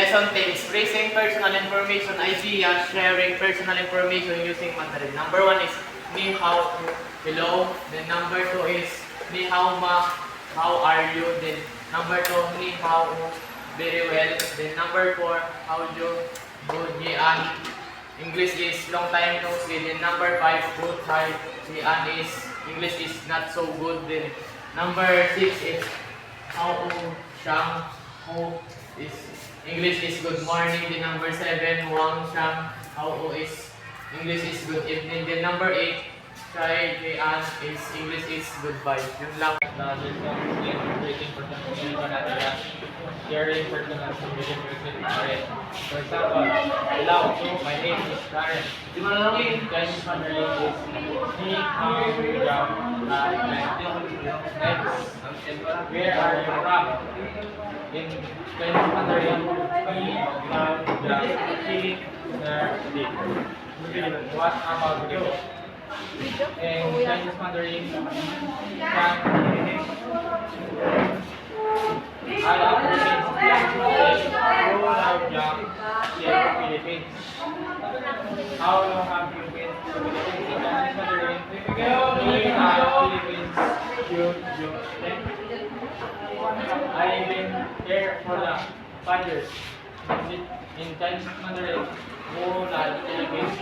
Lesson 10 expressing personal information, idea, sharing personal information using Mandarin. Number 1 is ni hao, hello. Then number 2 is ni hao ma, how are you? Then number 2, ni hao, very well. Then number 4, how you, good, yan. English is long time no see. Then number 5, good, hi. Yan is English is not so good. Then number 6 is how siyang, who is English is good morning. Then number 7, Wang Shang, how is English is good evening. Then number 8, Chai Jian is English is goodbye. Yun lang. Sharing personal information using Mandarin. For example, hello, my name is Karen. Chinese Mandarin is Ni Hao Jiang. Next, where are you from? In Chinese Mandarin, Ni Hao Jiang. He, there, they. What about you? In Chinese Mandarin, Kan, I love Philippines. How long have you been to the Philippines? In Chinese Mandarin, Philippines, June 10. I've been there for the 5 years. In Chinese Mandarin, Philippines,